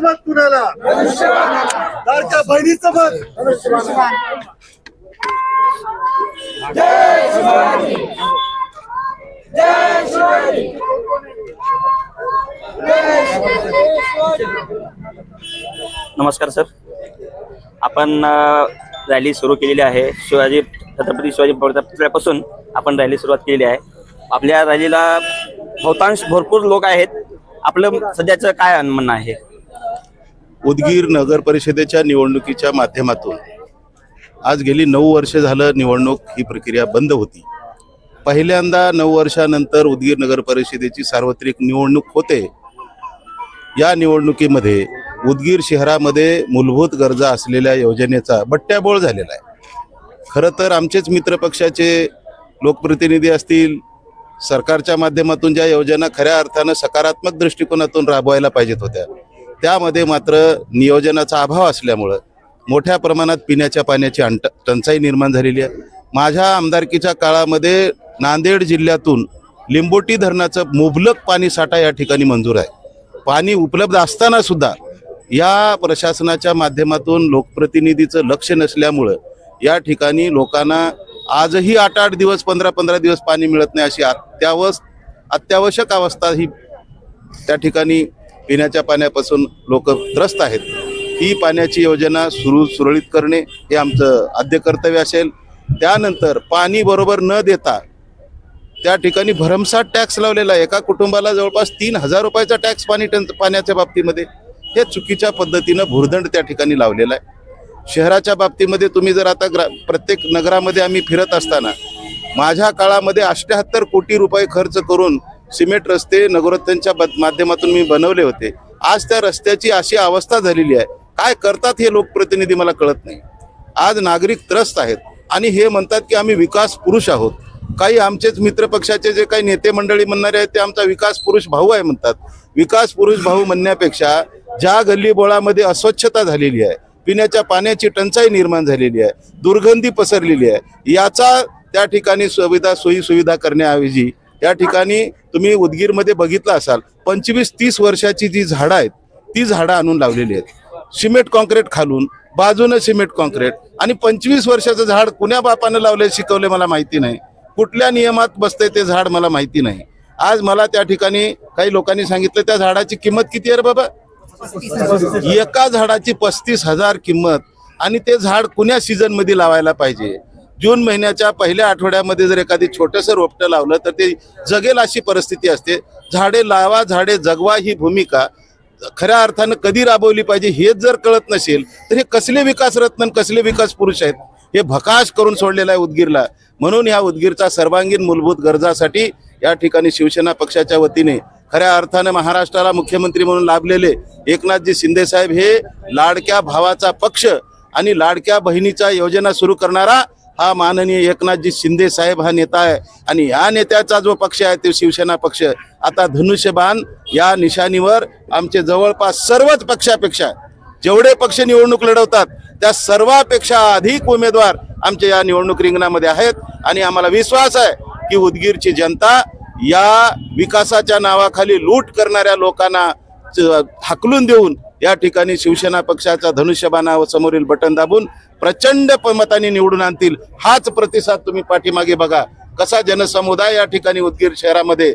मत कुणाला? लाडक्या बहिणीचं मत. जय शिवाजी, जय शिवाजी, जय शिवाजी. नमस्कार सर, आपण रॅली सुरू केलेली आहे. छत्रपती शिवाजी पुतळ्यापासून आपण रॅली सुरुवात केलेली आहे. आपल्या रॅलीला बहुतांश भरपूर लोक आहेत. आपलं सध्याचं काय म्हणणं आहे? उदगीर नगर परिषदेच्या निवडणुकीच्या माध्यमातून आज गेली 9 वर्षे झालं निवडणूक ही प्रक्रिया बंद होती. पहिल्यांदा 9 वर्षानंतर उदगीर नगर परिषदेची सार्वत्रिक निवडणूक होते. या निवडणुकीमध्ये उदगीर शहरामध्ये मूलभूत गरजा असलेल्या योजनेचा बट्ट्याबोळ झालेला आहे. खरं तर आमचेच मित्रपक्षाचे लोकप्रतिनिधी असतील, सरकारच्या माध्यमातून ज्या योजना खऱ्या अर्थानं सकारात्मक दृष्टिकोनातून राबवायला पाहिजेत होत्या, त्यामध्ये मात्र नियोजनाचा अभाव असल्यामुळं मोठ्या प्रमाणात पिण्याच्या पाण्याची टंचाई निर्माण झालेली आहे. माझ्या आमदारकीच्या काळामध्ये नांदेड जिल्ह्यातून लिंबोटी धरणाचं मुबलक पाणी साठा या ठिकाणी मंजूर आहे. पाणी उपलब्ध असताना सुद्धा या प्रशासनाच्या माध्यमातून लोकप्रतिनिधीचं लक्ष नसल्यामुळं या ठिकाणी लोकांना आजही 8-8 दिवस 15-15 दिवस पाणी मिळत नाही, अशी अत्यावश्यक अवस्था ही त्या ठिकाणी पिण्याच्या पाण्यापासून लोक त्रस्त आहेत. ही पाण्याची योजना सुरळीत करणे हे आमचं आद्य कर्तव्य असेल. त्यानंतर पाणी बरोबर न देता त्या ठिकाणी भरमसाठ टॅक्स लावलेला आहे. एका कुटुंबाला जवळपास 3000 रुपयाचा टॅक्स पाण्याच्या बाबतीमध्ये हे चुकीच्या पद्धतीनं भुर्दंड त्या ठिकाणी लावलेला आहे. शहराच्या बाबतीमध्ये तुम्ही जर आता प्रत्येक नगरामध्ये आम्ही फिरत असताना माझ्या काळामध्ये 78 कोटी रुपये खर्च करून सिमेंट रस्ते नगरोत्थानच्या माध्यमातून मी बनवले होते. आज त्या रस्त्याची अशी अवस्था झालेली आहे. काय करतात हे लोकप्रतिनिधी मला कळत नाही. आज नागरिक त्रस्त आहेत आणि हे म्हणतात की आम्ही विकास पुरुष आहोत. काही आमचेच मित्रपक्षाचे जे काही नेते मंडळी म्हणणारे आहेत ते आमचा विकास पुरुष भाऊ आहे म्हणतात. विकास पुरुष भाऊ म्हणण्यापेक्षा ज्या गल्लीबोळामध्ये अस्वच्छता झालेली आहे, पिण्याच्या पाण्याची टंचाई निर्माण झालेली आहे, दुर्गंधी पसरलेली आहे, याचा त्या ठिकाणी सोयी सुविधा करण्याऐवजी या ठिकाणी तुम्ही उदगीरमध्ये बघितलं असाल 25-30 वर्षाची जी झाडं आहेत ती झाडं आणून लावलेली आहेत. सिमेंट कॉन्क्रीट खालून बाजूनं सिमेंट कॉन्क्रीट आणि 25 वर्षाचं झाड कुण्या बापानं लावले शिकवले मला माहिती नाही. कुठल्या नियमात बसते ते झाड मला माहिती नाही. आज मला त्या ठिकाणी काही लोकांनी सांगितलं त्या झाडाची किंमत किती आहे रे बाबा? एका झाडाची 35,000 किंमत. आणि ते झाड कुण्या सीझन मध्ये लावायला पाहिजे? जून महिन्याच्या पहिल्या आठवड्यामध्ये जर एखादी छोटंसं रोपटं लावलं तर ते जगेल अशी परिस्थिती असते. झाडे लावा झाडे जगवा ही भूमिका खऱ्या अर्थानं कधी राबवली पाहिजे हेच जर कळत नसेल तर हे कसले विकास रत्न कसले विकास पुरुष आहेत? हे भकाश करून सोडलेलं आहे उदगीरला. म्हणून या उदगीरचा सर्वांगीण मूलभूत गरजासाठी या ठिकाणी शिवसेना पक्षाच्या वतीने खऱ्या अर्थानं महाराष्ट्राला मुख्यमंत्री म्हणून लाभलेले एकनाथजी शिंदे साहेब हे लाडक्या भावाचा पक्ष आणि लाडक्या बहिणीचा योजना सुरू करणारा हा माननीय एकनाथजी शिंदे साहेब हा नेता आहे. आणि या नेत्याचा जो पक्ष आहे तो शिवसेना पक्ष आता धनुष्यबाण या निशाणीवर आमचे जवळपास सर्वच पक्षापेक्षा जेवढे पक्ष निवडणूक लढवतात त्या सर्वापेक्षा अधिक उमेदवार आमच्या या निवडणूक रिंगणामध्ये आहेत. आणि आम्हाला विश्वास आहे की उदगीरची जनता या विकासाच्या नावाखाली लूट करणाऱ्या लोकांना हाकलून देऊन या ठिकाणी शिवसेना पक्षाचा धनुष्यबाणावर समोरील बटन दाबून प्रचंड मतांनी निवडून आणतील. हाच प्रतिसाद तुम्ही पाठीमागे बघा कसा जनसमुदाय या ठिकाणी उदगीर शहरामध्ये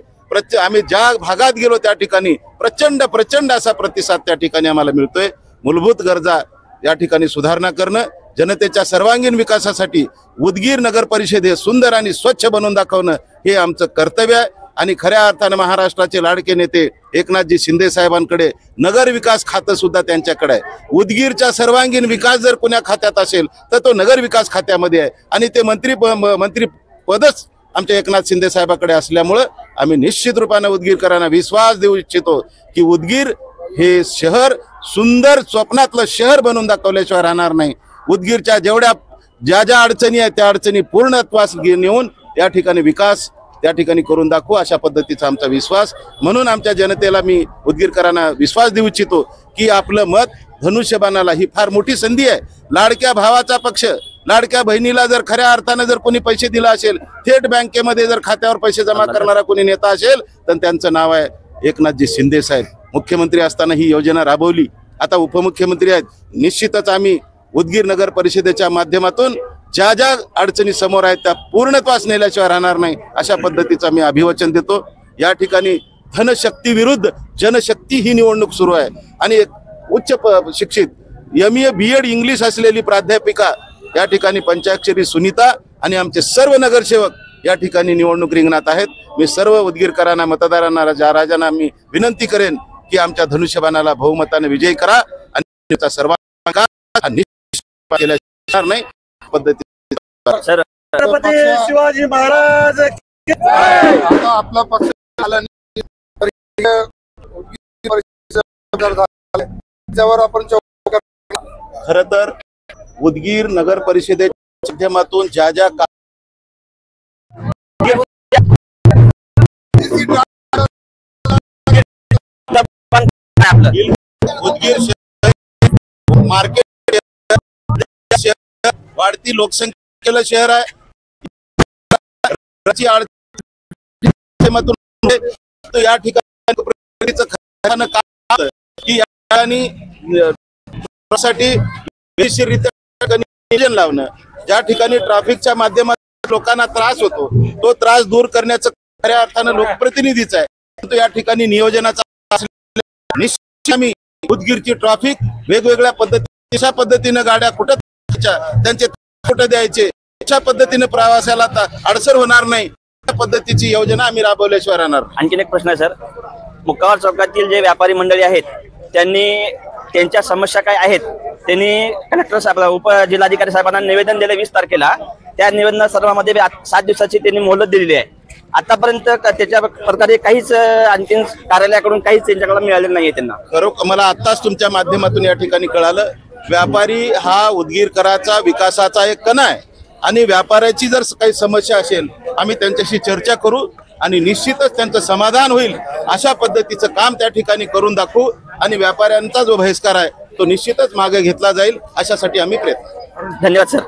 आम्ही ज्या भागात गेलो त्या ठिकाणी प्रचंड असा प्रतिसाद त्या ठिकाणी आम्हाला मिळतोय. मूलभूत गरजा या ठिकाणी सुधारणा करणं, जनतेच्या सर्वांगीण विकासासाठी उदगीर नगर परिषद सुंदर आणि स्वच्छ बनवून दाखवणं हे आमचं कर्तव्य आहे. आणि खऱ्या अर्थानं महाराष्ट्राचे लाडके नेते एकनाथजी शिंदे साहेबांकडे नगर विकास खातं सुद्धा त्यांच्याकडे आहे. उदगीरचा सर्वांगीण विकास जर कुण्या खात्यात असेल तर तो नगर विकास खात्यामध्ये आहे. आणि ते मंत्रीपदच आमच्या एकनाथ शिंदे साहेबांकडे असल्यामुळं आम्ही निश्चित रूपाने उदगीरकरांना विश्वास देऊ इच्छितो की उदगीर हे शहर सुंदर स्वप्नातलं शहर बनवून दाखवल्याशिवाय राहणार नाही. उदगीरच्या ज्या अडचणी आहेत त्या अडचणी पूर्णत्वास नेऊन या ठिकाणी विकास त्या ठिकाणी करून दाखवू अशा पद्धतीचा आमचा विश्वास. म्हणून आमच्या जनतेला मी उदगीरकरांना विश्वास देऊ इच्छितो की आपलं मत धनुष्यबाणाला ही फार मोठी संधी आहे. लाडक्या भावाचा पक्ष लाडक्या बहिणीला जर खऱ्या अर्थानं जर कोणी पैसे दिला असेल, थेट बँकेमध्ये जर खात्यावर पैसे जमा करणारा कोणी नेता असेल तर त्यांचं नाव आहे एकनाथजी शिंदे साहेब. मुख्यमंत्री असताना ही योजना राबवली आता उपमुख्यमंत्री आहेत. निश्चितच आम्ही उदगीर नगर परिषदेच्या माध्यमातून ज्या ज्या अडचणी समोर आहेत त्या पूर्णत्वास नेल्याशिवाय राहणार नाही, अशा पद्धतीचं मी अभिवचन देतो. या ठिकाणी धनशक्ती विरुद्ध जनशक्ती ही निवडणूक सुरू आहे आणि एक उच्च शिक्षित MA BEd इंग्लिश असलेली प्राध्यापिका या ठिकाणी पंचाक्षरी सुनीता आणि आमचे सर्व नगरसेवक या ठिकाणी निवडणूक रिंगणात आहेत. मी सर्व उदगीरकरांना, मतदारांना, राजांना मी विनंती करेन की आमच्या धनुष्यबाणाला बहुमताने विजयी करा आणि सर्वांना नाही पद्धती. सर छत्रपती शिवाजी महाराज की जय. आता आपला पक्ष आला नाही तरी त्यावर आपण खर तर उदगीर नगर परिषदेच्या माध्यमातून ज्या ज्या उदगीर मार्केट वाढती लोकसंख्येला शहर आहे. या ठिकाणी नियोजन लावणं, ज्या ठिकाणी ट्रॅफिकच्या माध्यमातून लोकांना त्रास होतो तो त्रास दूर करण्याचं खऱ्या अर्थानं लोकप्रतिनिधीच आहे. परंतु या ठिकाणी नियोजनाचा निश्चित आम्ही उदगीरची ट्रॅफिक वेगवेगळ्या पद्धतीच्या पद्धतीनं गाड्या कुठं त्यांचे कुठं द्यायचे अशा पद्धतीने प्रवासाला अडसर होणार नाही, त्या पद्धतीची योजना आम्ही राबवल्याशिवाय राहणार. आणखीन एक प्रश्न आहे सर. मुक्कावार चौकातील जे व्यापारी मंडळी आहेत त्यांनी त्यांच्या समस्या काय आहेत त्यांनी कलेक्टर साहेबांना, उपजिल्हाधिकारी साहेबांना निवेदन दिले 20 तारखेला. त्या निवेदना सर्वांमध्ये 7 दिवसाची त्यांनी मोहलत दिलेली आहे. आतापर्यंत त्याच्या प्रकारे काहीच आणखीन कार्यालयाकडून काहीच त्यांच्याकडे मिळालेलं नाहीये त्यांना. खरोखर मला आताच तुमच्या माध्यमातून या ठिकाणी कळालं, व्यापारी हा उदगीरकराचा विकासाचा एक कणा आहे आणि व्यापाऱ्याची जर काही समस्या असेल आम्ही त्यांच्याशी चर्चा करू आणि निश्चितच त्यांचं समाधान होईल अशा पद्धतीचं काम त्या ठिकाणी करून दाखवू आणि व्यापाऱ्यांचा जो बहिष्कार आहे तो निश्चितच मागे घेतला जाईल अशासाठी आम्ही प्रयत्न. धन्यवाद सर.